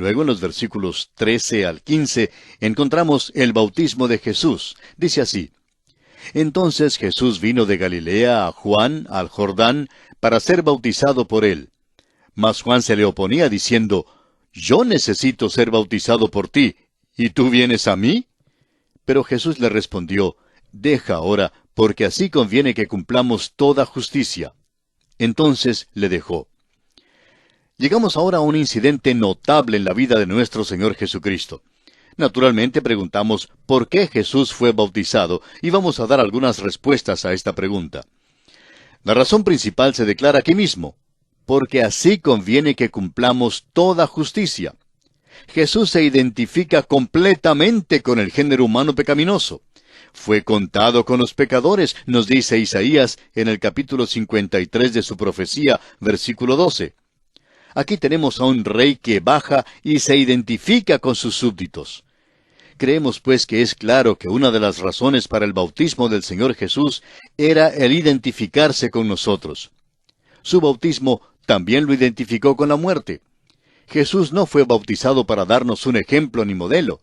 Luego, en los versículos 13 al 15, encontramos el bautismo de Jesús. Dice así: Entonces Jesús vino de Galilea a Juan, al Jordán, para ser bautizado por él. Mas Juan se le oponía diciendo: Yo necesito ser bautizado por ti, ¿y tú vienes a mí? Pero Jesús le respondió: Deja ahora, porque así conviene que cumplamos toda justicia. Entonces le dejó. Llegamos ahora a un incidente notable en la vida de nuestro Señor Jesucristo. Naturalmente preguntamos por qué Jesús fue bautizado, y vamos a dar algunas respuestas a esta pregunta. La razón principal se declara aquí mismo: porque así conviene que cumplamos toda justicia. Jesús se identifica completamente con el género humano pecaminoso. Fue contado con los pecadores, nos dice Isaías en el capítulo 53 de su profecía, versículo 12. Aquí tenemos a un rey que baja y se identifica con sus súbditos. Creemos pues que es claro que una de las razones para el bautismo del Señor Jesús era el identificarse con nosotros. Su bautismo también lo identificó con la muerte. Jesús no fue bautizado para darnos un ejemplo ni modelo.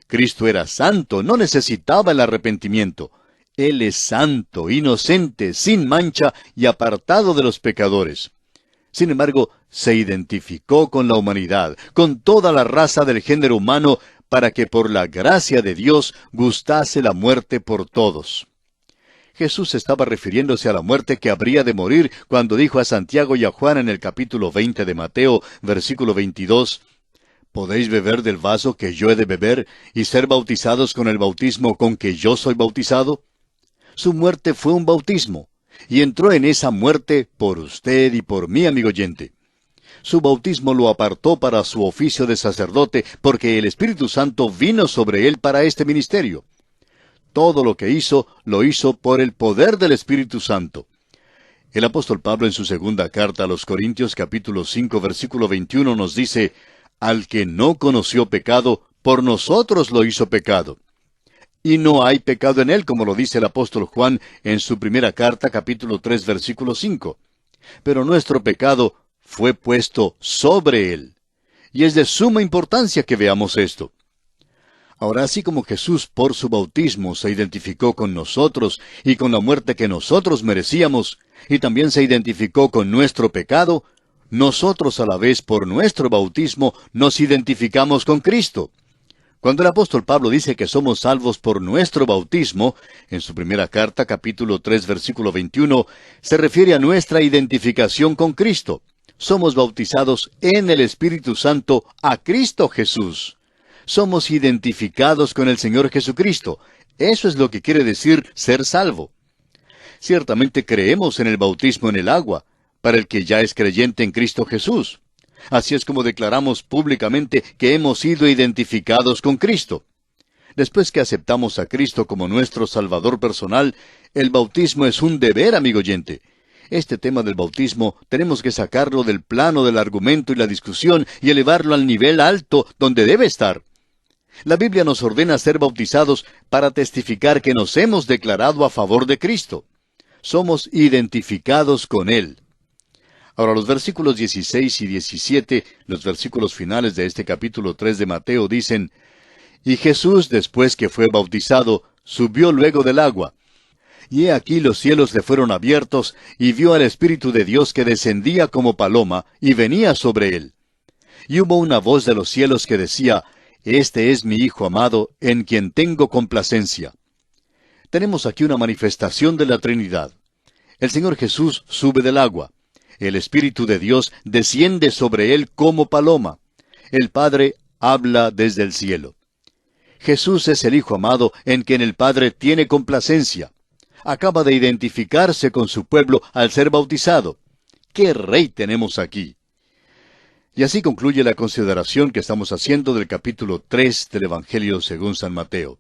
Cristo era santo, no necesitaba el arrepentimiento. Él es santo, inocente, sin mancha y apartado de los pecadores. Sin embargo, se identificó con la humanidad, con toda la raza del género humano, para que por la gracia de Dios gustase la muerte por todos. Jesús estaba refiriéndose a la muerte que habría de morir cuando dijo a Santiago y a Juan en el capítulo 20 de Mateo, versículo 22, ¿Podéis beber del vaso que yo he de beber y ser bautizados con el bautismo con que yo soy bautizado? Su muerte fue un bautismo, y entró en esa muerte por usted y por mí, amigo oyente. Su bautismo lo apartó para su oficio de sacerdote, porque el Espíritu Santo vino sobre él para este ministerio. Todo lo que hizo, lo hizo por el poder del Espíritu Santo. El apóstol Pablo en su segunda carta a los Corintios capítulo 5 versículo 21 nos dice: Al que no conoció pecado, por nosotros lo hizo pecado. Y no hay pecado en él, como lo dice el apóstol Juan en su primera carta capítulo 3 versículo 5. Pero nuestro pecado fue puesto sobre él. Y es de suma importancia que veamos esto. Ahora, así como Jesús por su bautismo se identificó con nosotros y con la muerte que nosotros merecíamos, y también se identificó con nuestro pecado, nosotros a la vez por nuestro bautismo nos identificamos con Cristo. Cuando el apóstol Pablo dice que somos salvos por nuestro bautismo, en su primera carta, capítulo 3, versículo 21, se refiere a nuestra identificación con Cristo. Somos bautizados en el Espíritu Santo a Cristo Jesús. Somos identificados con el Señor Jesucristo. Eso es lo que quiere decir ser salvo. Ciertamente creemos en el bautismo en el agua, para el que ya es creyente en Cristo Jesús. Así es como declaramos públicamente que hemos sido identificados con Cristo. Después que aceptamos a Cristo como nuestro Salvador personal, el bautismo es un deber, amigo oyente. Este tema del bautismo tenemos que sacarlo del plano del argumento y la discusión y elevarlo al nivel alto donde debe estar. La Biblia nos ordena ser bautizados para testificar que nos hemos declarado a favor de Cristo. Somos identificados con Él. Ahora, los versículos 16 y 17, los versículos finales de este capítulo 3 de Mateo, dicen: Y Jesús, después que fue bautizado, subió luego del agua. Y he aquí los cielos le fueron abiertos, y vio al Espíritu de Dios que descendía como paloma, y venía sobre él. Y hubo una voz de los cielos que decía: Este es mi Hijo amado, en quien tengo complacencia. Tenemos aquí una manifestación de la Trinidad. El Señor Jesús sube del agua. El Espíritu de Dios desciende sobre él como paloma. El Padre habla desde el cielo. Jesús es el Hijo amado en quien el Padre tiene complacencia. Acaba de identificarse con su pueblo al ser bautizado. ¡Qué rey tenemos aquí! Y así concluye la consideración que estamos haciendo del capítulo 3 del Evangelio según San Mateo.